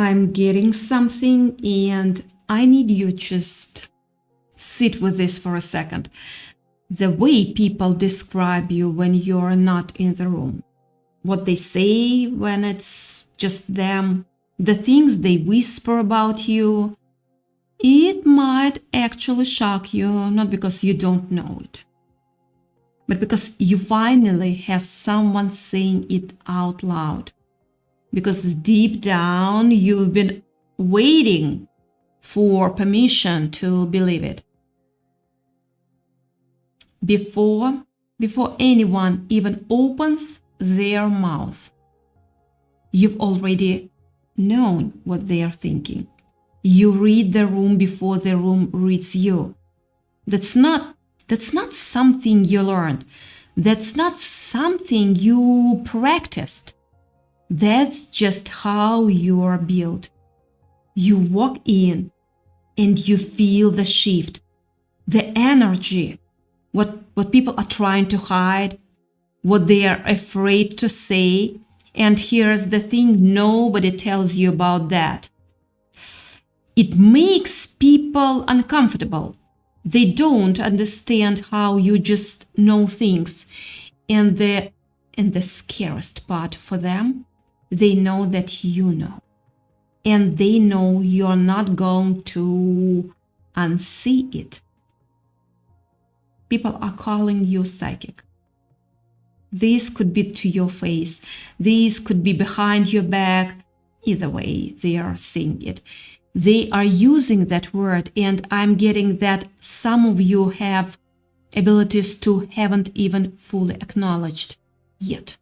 I'm getting something and I need you just sit with this for a second. The way people describe you when you're not in the room, what they say when it's just them, the things they whisper about you, it might actually shock you, not because you don't know it, but because you finally have someone saying it out loud. Because deep down, you've been waiting for permission to believe it. Before anyone even opens their mouth, you've already known what they are thinking. You read the room before the room reads you. That's not something you learned. That's not something you practiced. That's just how you are built. You walk in and you feel the shift, the energy, what people are trying to hide, what they are afraid to say. And here's the thing, nobody tells you about that. It makes people uncomfortable. They don't understand how you just know things. And the scariest part for them, they know that you know. And they know you're not going to unsee it. People are calling you psychic. This could be to your face. This could be behind your back. Either way, they are saying it. They are using that word, and I'm getting that some of you have abilities to haven't even fully acknowledged yet.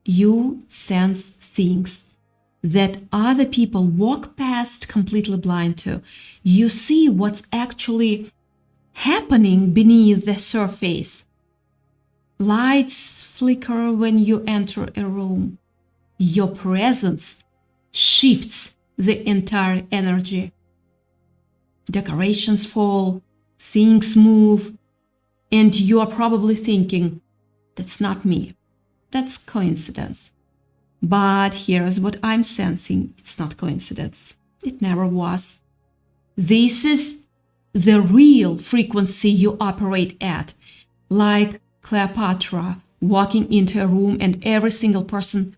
You sense things that other people walk past completely blind to. You see what's actually happening beneath the surface. Lights flicker when you enter a room. Your presence shifts the entire energy. Decorations fall, things move, and you are probably thinking, that's not me. That's coincidence. But here's what I'm sensing. It's not coincidence. It never was. This is the real frequency you operate at. Like Cleopatra walking into a room and every single person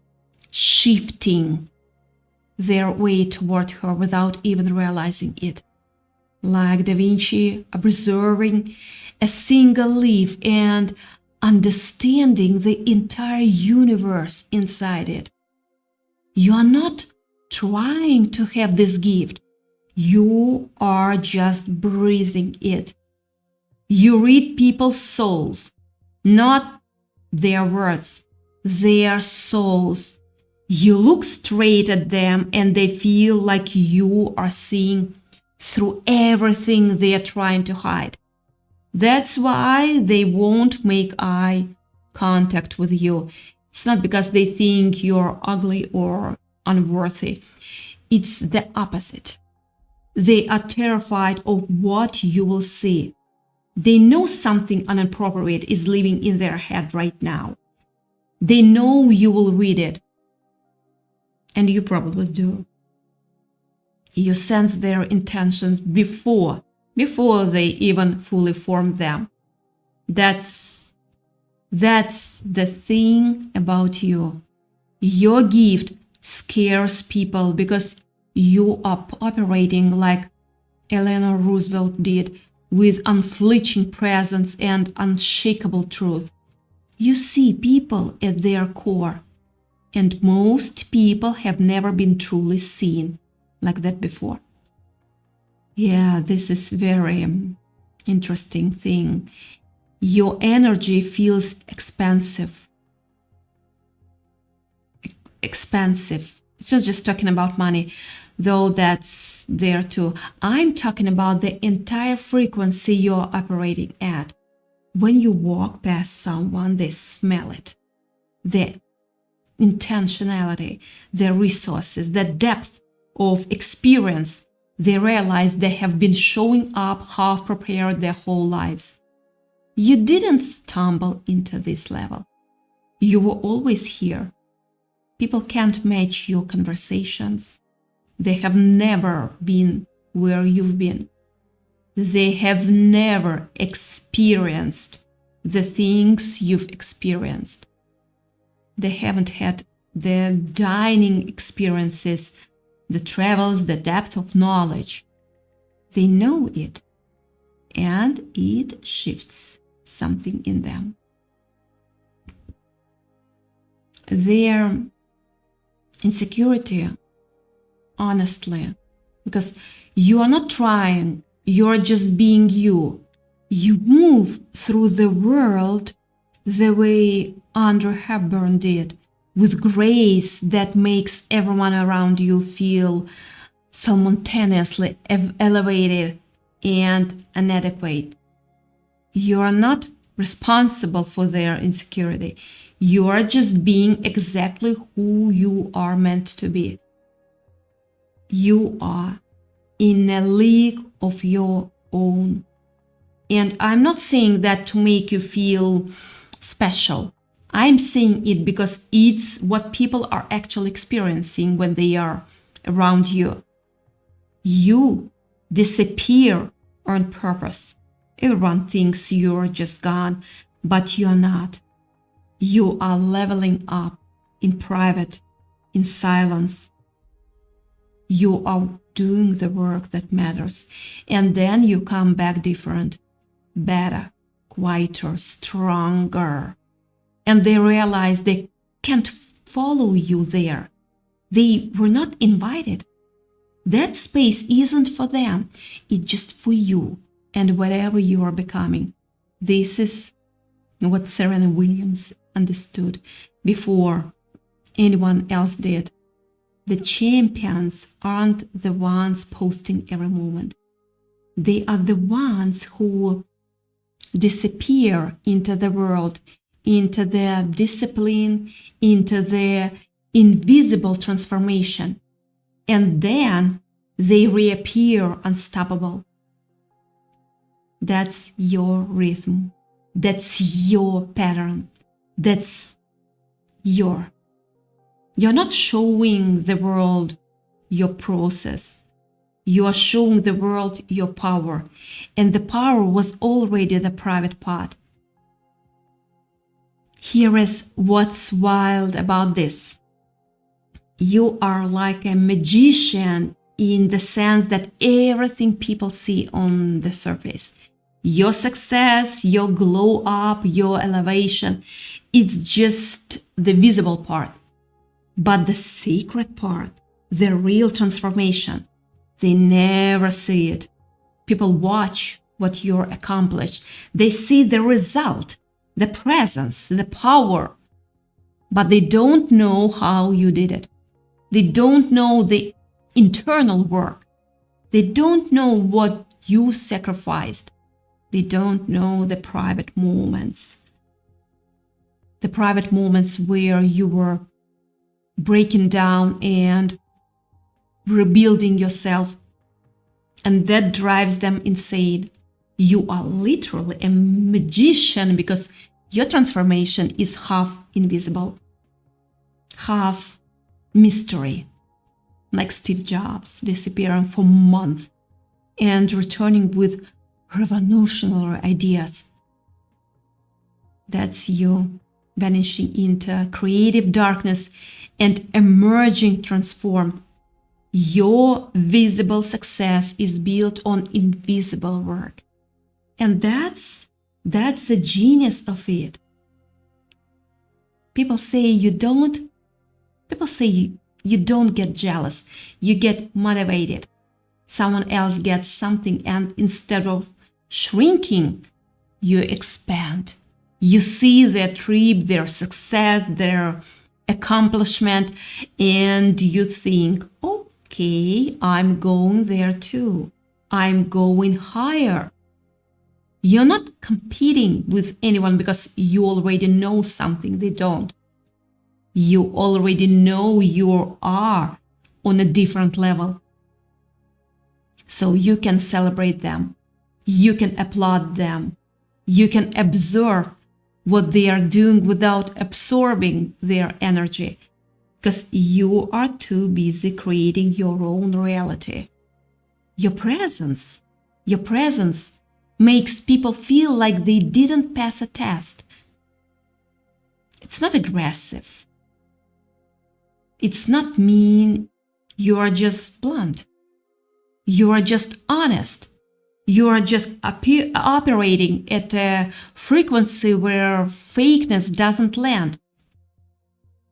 shifting their way toward her without even realizing it. Like Da Vinci observing a single leaf and understanding the entire universe inside it. You are not trying to have this gift. You are just breathing it. You read people's souls, not their words, their souls. You look straight at them and they feel like you are seeing through everything they are trying to hide. That's why they won't make eye contact with you. It's not because they think you're ugly or unworthy. It's the opposite. They are terrified of what you will see. They know something inappropriate is living in their head right now. They know you will read it. And you probably do. You sense their intentions before they even fully form them. That's the thing about you. Your gift scares people because you are operating like Eleanor Roosevelt did, with unflinching presence and unshakable truth. You see people at their core, and most people have never been truly seen like that before. Yeah, this is very interesting thing. Your energy feels expansive. It's not just talking about money, though that's there too. I'm talking about the entire frequency you're operating at. When you walk past someone, they smell it. The intentionality, the resources, the depth of experience. They realize they have been showing up half prepared their whole lives. You didn't stumble into this level. You were always here. People can't match your conversations, They have never been where you've been. They have never experienced the things you've experienced. They haven't had the dining experiences, the travels, the depth of knowledge. They know it, and it shifts something in them. Their insecurity, honestly, because you are not trying, you're just being you. You move through the world the way Audrey Hepburn did, with grace that makes everyone around you feel simultaneously elevated and inadequate. You are not responsible for their insecurity. You are just being exactly who you are meant to be. You are in a league of your own. And I'm not saying that to make you feel special. I'm saying it because it's what people are actually experiencing when they are around you. You disappear on purpose. Everyone thinks you're just gone, but you're not. You are leveling up in private, in silence. You are doing the work that matters. And then you come back different, better, quieter, stronger. And they realize they can't follow you there. They were not invited. That space isn't for them. It's just for you and whatever you are becoming. This is what Serena Williams understood before anyone else did. The champions aren't the ones posting every moment. They are the ones who disappear into the world, into the discipline, into the invisible transformation. And then they reappear unstoppable. That's your rhythm. That's your pattern. That's you're not showing the world your process. You are showing the world your power. And the power was already the private part. Here is what's wild about this. You are like a magician in the sense that everything people see on the surface, your success, your glow up, your elevation, it's just the visible part. But the secret part, the real transformation, they never see it. People watch what you're accomplished. They see the result, the presence, the power, but they don't know how you did it. They don't know the internal work. They don't know what you sacrificed. They don't know the private moments. The private moments where you were breaking down and rebuilding yourself. And that drives them insane. You are literally a magician because your transformation is half invisible, half mystery, like Steve Jobs disappearing for months and returning with revolutionary ideas. That's you vanishing into creative darkness and emerging transformed. Your visible success is built on invisible work. And that's the genius of it. People say you don't get jealous. You get motivated. Someone else gets something and instead of shrinking, you expand. You see their trip, their success, their accomplishment, and you think, okay, I'm going there too. I'm going higher. You're not competing with anyone because you already know something they don't. You already know you are on a different level. So you can celebrate them. You can applaud them. You can observe what they are doing without absorbing their energy. because you are too busy creating your own reality. Your presence makes people feel like they didn't pass a test. It's not aggressive. It's not mean. You are just blunt. You are just honest. You are just operating at a frequency where fakeness doesn't land.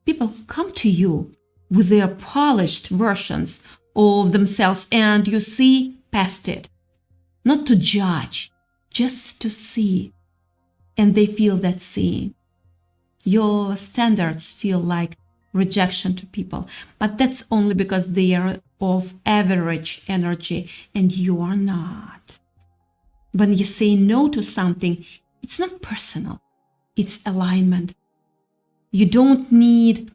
People come to you with their polished versions of themselves and you see past it. Not to judge, just to see. And they feel that seeing. Your standards feel like rejection to people, but that's only because they are of average energy and you are not. When you say no to something, it's not personal, it's alignment. You don't need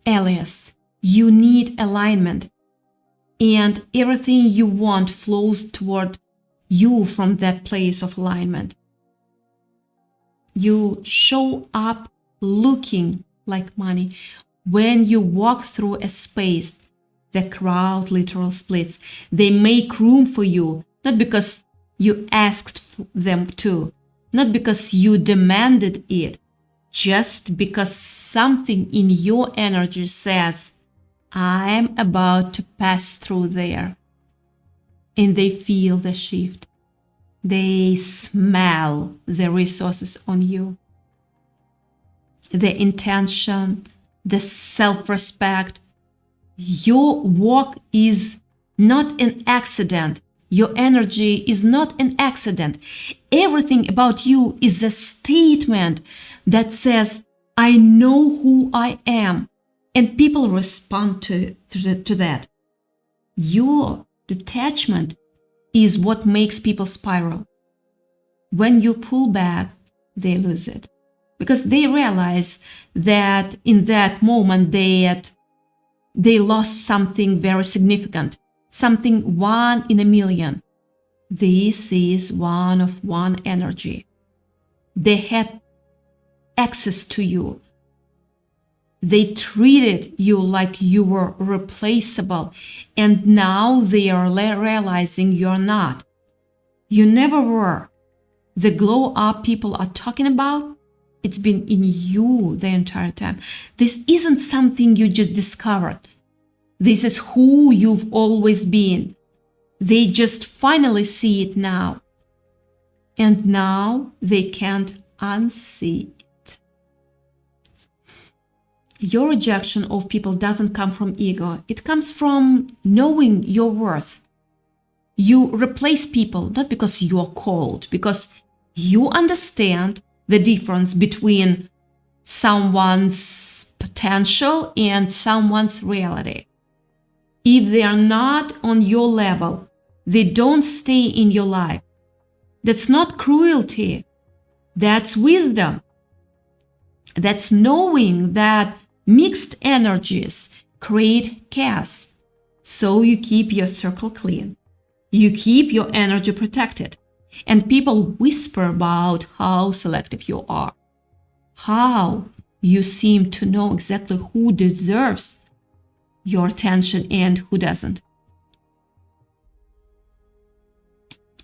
alias, you need alignment. And everything you want flows toward you from that place of alignment. You show up looking like money. When you walk through a space, the crowd literally splits. They make room for you, not because you asked them to, not because you demanded it, just because something in your energy says, I'm about to pass through there. And they feel the shift. They smell the resources on you. The intention, the self-respect. Your walk is not an accident. Your energy is not an accident. Everything about you is a statement that says, I know who I am. And people respond to that. Your detachment is what makes people spiral. When you pull back, they lose it. Because they realize that in that moment they lost something very significant, something 1 in a million. This is one of one energy. They had access to you. They treated you like you were replaceable, and now they are realizing you're not. You never were. The glow up people are talking about, it's been in you the entire time. This isn't something you just discovered. This is who you've always been. They just finally see it now. And now they can't unsee it. Your rejection of people doesn't come from ego. It comes from knowing your worth. You replace people not because you are cold, because you understand the difference between someone's potential and someone's reality. If they are not on your level, they don't stay in your life. That's not cruelty. That's wisdom. That's knowing that mixed energies create chaos. So you keep your circle clean. You keep your energy protected. And people whisper about how selective you are. How you seem to know exactly who deserves your attention and who doesn't.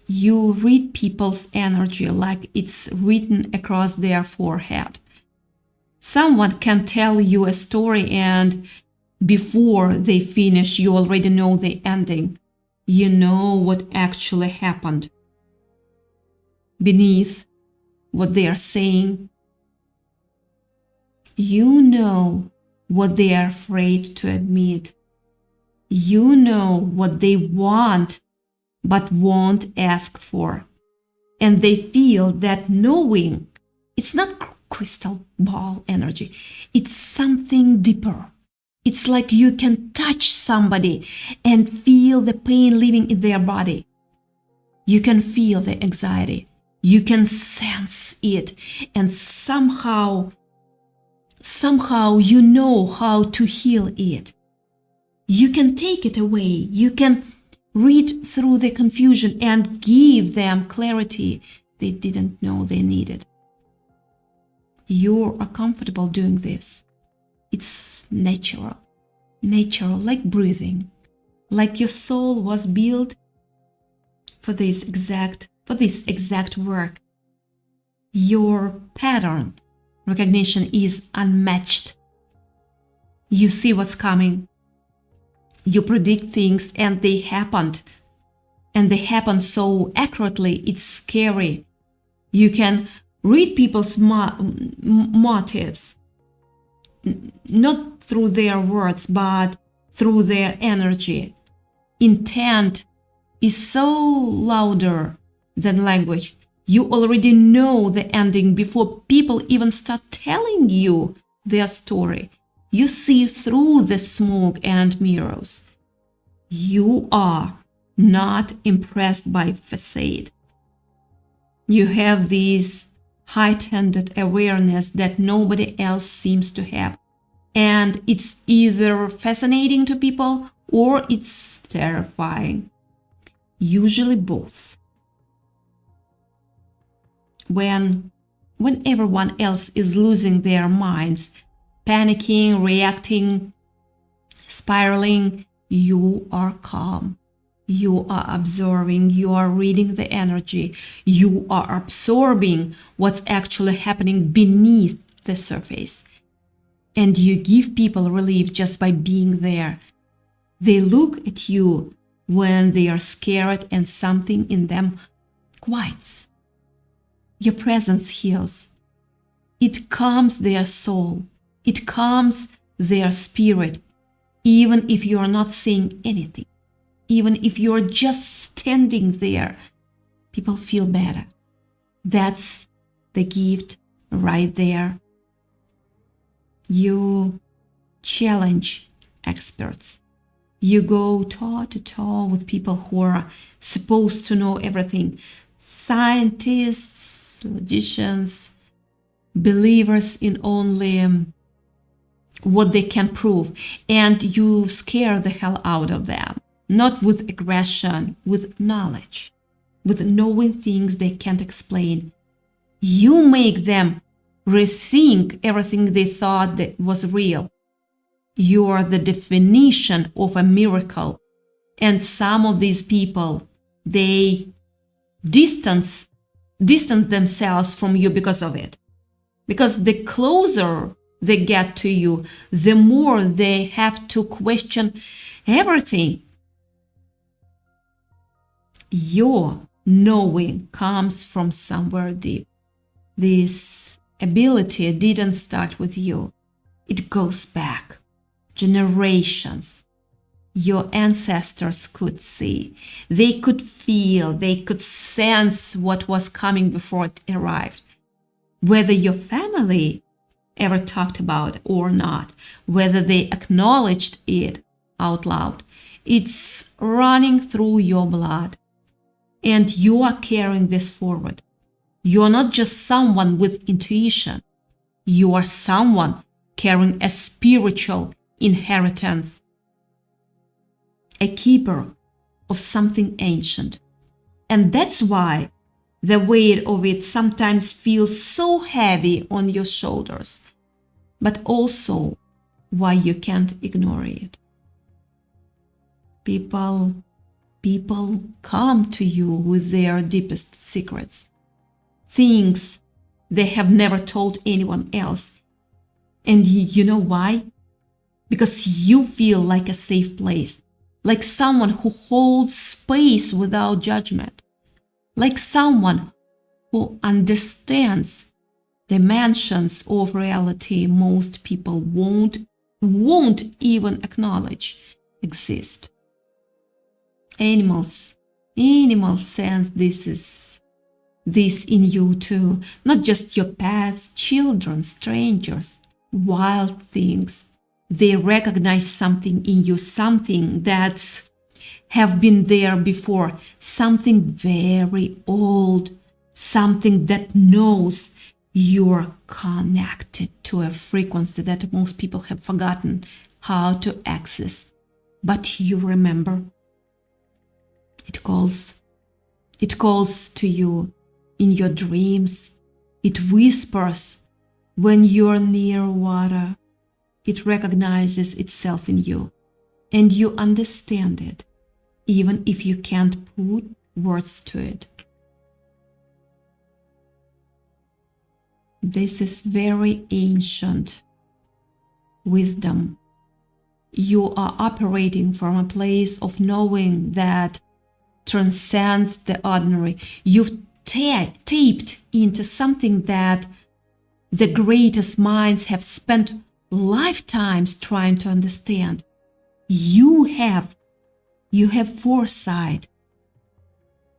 You read people's energy like it's written across their forehead. Someone can tell you a story and before they finish, you already know the ending. You know what actually happened. Beneath what they are saying, you know what they are afraid to admit. You know what they want but won't ask for. And they feel that knowing, it's not crystal ball energy, it's something deeper. It's like you can touch somebody and feel the pain living in their body. You can feel the anxiety. You can sense it, and somehow you know how to heal it. You can take it away. You can read through the confusion and give them clarity they didn't know they needed. You are comfortable doing this. It's natural, like breathing, like your soul was built for this exact work. Your pattern recognition is unmatched. You see what's coming. You predict things and they happened. And they happen so accurately, it's scary. You can read people's motives, not through their words, but through their energy. Intent is so louder than language. You already know the ending before people even start telling you their story. You see through the smoke and mirrors. You are not impressed by facade. You have this heightened awareness that nobody else seems to have. And it's either fascinating to people or it's terrifying. Usually both. When everyone else is losing their minds, panicking, reacting, spiraling, you are calm. You are observing, you are reading the energy, you are absorbing what's actually happening beneath the surface. And you give people relief just by being there. They look at you when they are scared and something in them quiets. Your presence heals. It calms their soul. It calms their spirit, even if you are not saying anything. Even if you're just standing there, people feel better. That's the gift right there. You challenge experts. You go toe to toe with people who are supposed to know everything. Scientists, logicians, believers in only what they can prove. And you scare the hell out of them. Not with aggression, with knowledge, with knowing things they can't explain. You make them rethink everything they thought that was real. You are the definition of a miracle. And some of these people, they distance themselves from you because of it. Because the closer they get to you, the more they have to question everything. Your knowing comes from somewhere deep. This ability didn't start with you. It goes back generations. Your ancestors could see. They could feel. They could sense what was coming before it arrived. Whether your family ever talked about it or not, whether they acknowledged it out loud, it's running through your blood. And you are carrying this forward. You are not just someone with intuition. You are someone carrying a spiritual inheritance, a keeper of something ancient. And that's why the weight of it sometimes feels so heavy on your shoulders, but also why you can't ignore it. People come to you with their deepest secrets, things they have never told anyone else. And you know why? Because you feel like a safe place, like someone who holds space without judgment, like someone who understands dimensions of reality most people won't even acknowledge exist. Animals sense this in you too, not just your pets, children, strangers, wild things. They recognize something in you, something that's have been there before, something very old, something that knows you're connected to a frequency that most people have forgotten how to access. But you remember. It calls to you in your dreams. It whispers when you're near water. It recognizes itself in you, and you understand it, even if you can't put words to it. This is very ancient wisdom. You are operating from a place of knowing that transcends the ordinary. You've taped into something that the greatest minds have spent lifetimes trying to understand. You have foresight.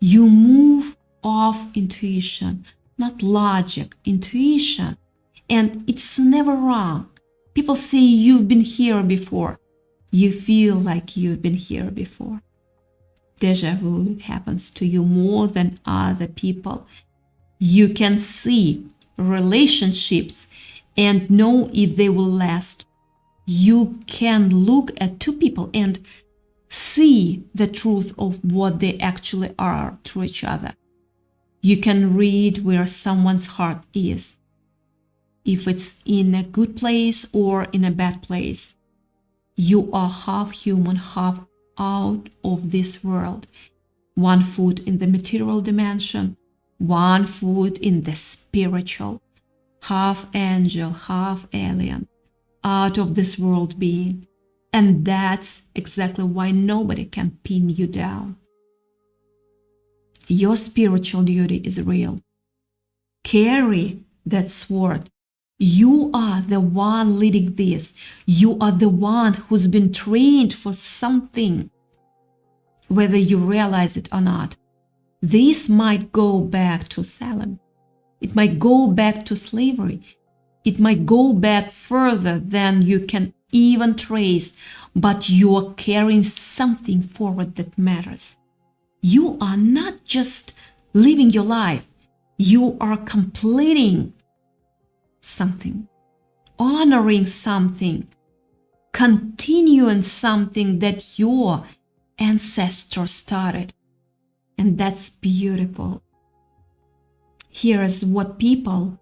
You move off intuition, not logic, intuition. And it's never wrong. People say you've been here before. You feel like you've been here before. Deja vu happens to you more than other people. You can see relationships and know if they will last. You can look at two people and see the truth of what they actually are to each other. You can read where someone's heart is, if it's in a good place or in a bad place. You are half human, half out of this world. One foot in the material dimension, one foot in the spiritual, half angel, half alien, out of this world being. And that's exactly why nobody can pin you down. Your spiritual duty is real. Carry that sword. You are the one leading this. You are the one who's been trained for something, whether you realize it or not. This might go back to Salem. It might go back to slavery. It might go back further than you can even trace, but you are carrying something forward that matters. You are not just living your life. You are completing something, honoring something, continuing something that your ancestors started. And that's beautiful. Here is what people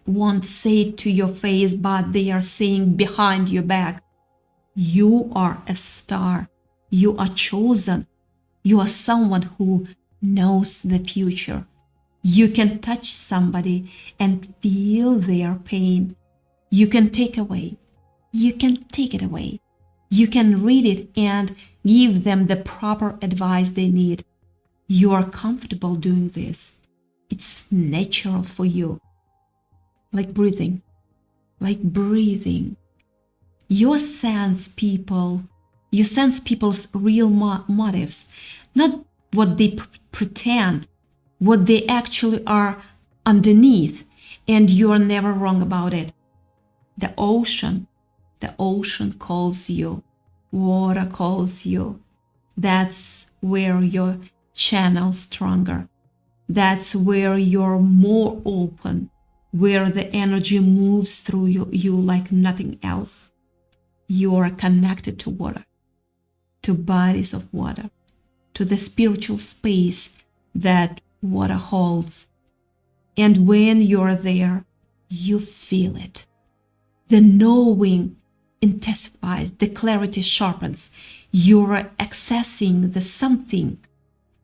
won't say to your face, but they are saying behind your back. You are a star. You are chosen. You are someone who knows the future. You can touch somebody and feel their pain. You can take away. You can take it away. You can read it and give them the proper advice they need. You are comfortable doing this. It's natural for you. Like breathing. Like breathing. You sense people's real motives, not what they pretend, what they actually are underneath, and you're never wrong about it. The ocean calls you, water calls you. That's where your channel's stronger. That's where you're more open, where the energy moves through you like nothing else. You are connected to water, to bodies of water, to the spiritual space that water holds. And when you're there, you feel it. The knowing intensifies, the clarity sharpens. You're accessing the something,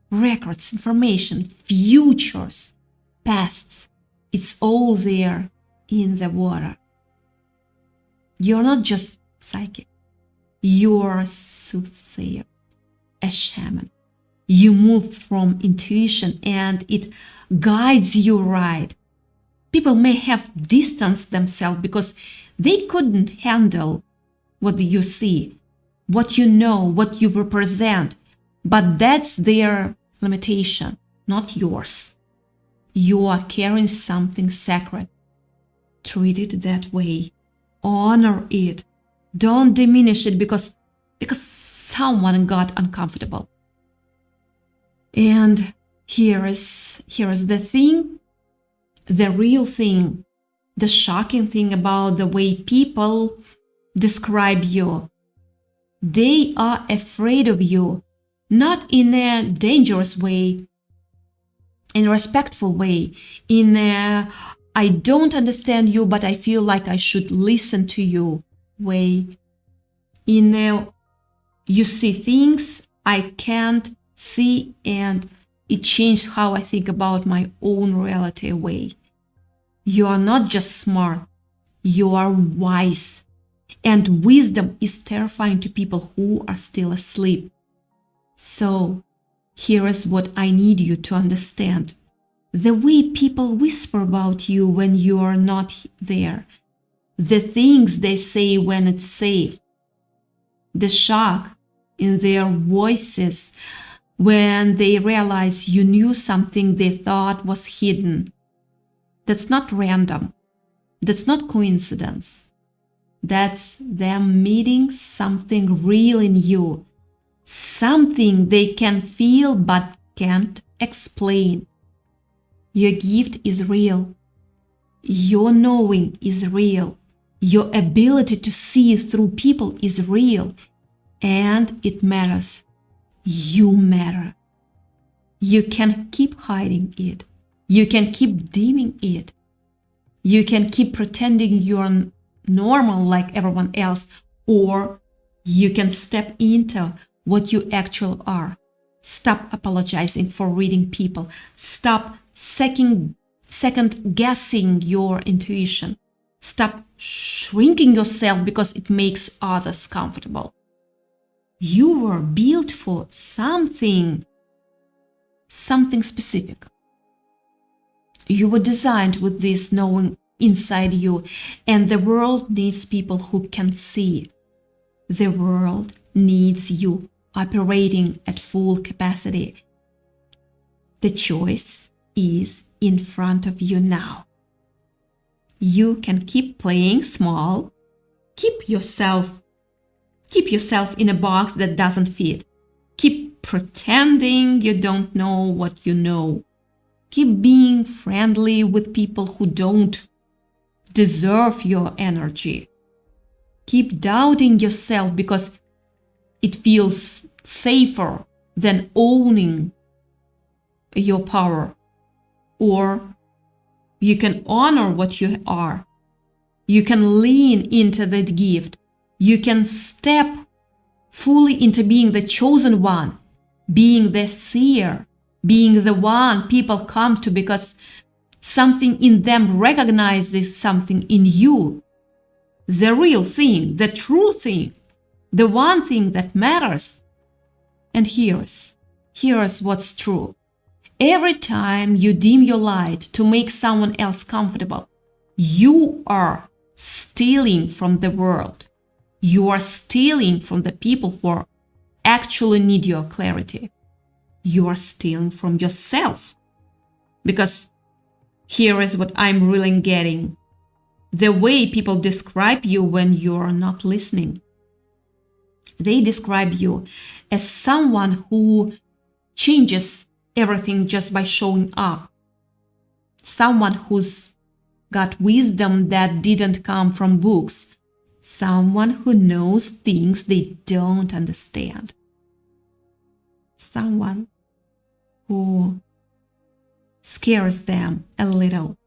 records, information, futures, pasts. It's all there in the water. You're not just psychic. You're a soothsayer, a shaman. You move from intuition and it guides you right. People may have distanced themselves because they couldn't handle what you see, what you know, what you represent. But that's their limitation, not yours. You are carrying something sacred. Treat it that way. Honor it. Don't diminish it because someone got uncomfortable. And here is the thing, the real thing, the shocking thing about the way people describe you. They are afraid of you, not in a dangerous way, in a respectful way, in a I don't understand you, but I feel like I should listen to you way. In a you see things I can't see, and it changed how I think about my own reality way. You are not just smart, you are wise. And wisdom is terrifying to people who are still asleep. So, here is what I need you to understand. The way people whisper about you when you are not there, the things they say when it's safe, the shock in their voices when they realize you knew something they thought was hidden. That's not random. That's not coincidence. That's them meeting something real in you, something they can feel but can't explain. Your gift is real. Your knowing is real. Your ability to see through people is real. And it matters. You matter. You can keep hiding it. You can keep dimming it. You can keep pretending you're normal like everyone else, or you can step into what you actually are. Stop apologizing for reading people. Stop second guessing your intuition. Stop shrinking yourself because it makes others comfortable. You were built for something specific. You were designed with this knowing inside you, and the world needs people who can see. The world needs you operating at full capacity. The choice is in front of you now. You can keep playing small. Keep yourself in a box that doesn't fit. Keep pretending you don't know what you know. Keep being friendly with people who don't deserve your energy. Keep doubting yourself because it feels safer than owning your power. Or you can honor what you are. You can lean into that gift. You can step fully into being the chosen one, being the seer, being the one people come to because something in them recognizes something in you. The real thing, the true thing, the one thing that matters. And here's what's true. Every time you dim your light to make someone else comfortable, you are stealing from the world. You are stealing from the people who actually need your clarity. You are stealing from yourself. Because here is what I'm really getting. The way people describe you when you're not listening. They describe you as someone who changes everything just by showing up. Someone who's got wisdom that didn't come from books. Someone who knows things they don't understand. Someone who scares them a little.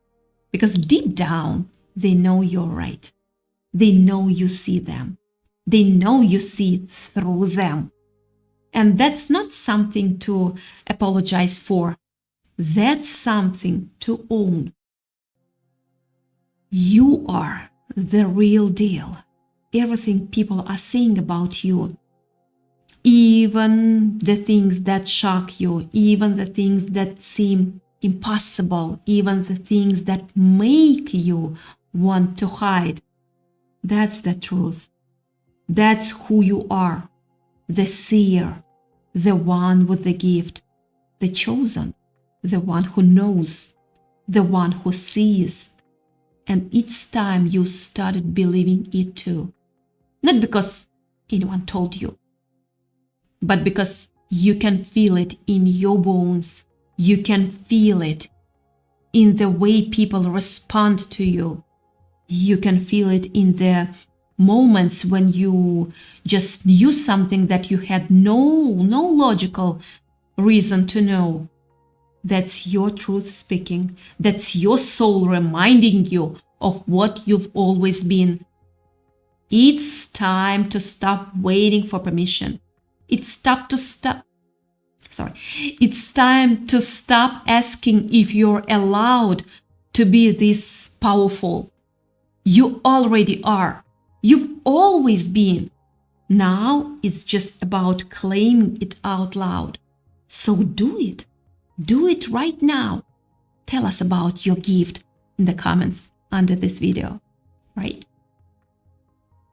Because deep down, they know you're right. They know you see them. They know you see through them. And that's not something to apologize for. That's something to own. You are the real deal. Everything people are saying about you, even the things that shock you, even the things that seem impossible, even the things that make you want to hide, that's the truth. That's who you are. The seer, the one with the gift, the chosen, the one who knows, the one who sees. And it's time you started believing it too. Not because anyone told you, but because you can feel it in your bones. You can feel it in the way people respond to you. You can feel it in the moments when you just knew something that you had no logical reason to know. That's your truth speaking. That's your soul reminding you of what you've always been. It's time to stop waiting for permission. It's time to stop asking if you're allowed to be this powerful. You already are. You've always been. Now it's just about claiming it out loud. So do it. Do it right now. Tell us about your gift in the comments under this video, right?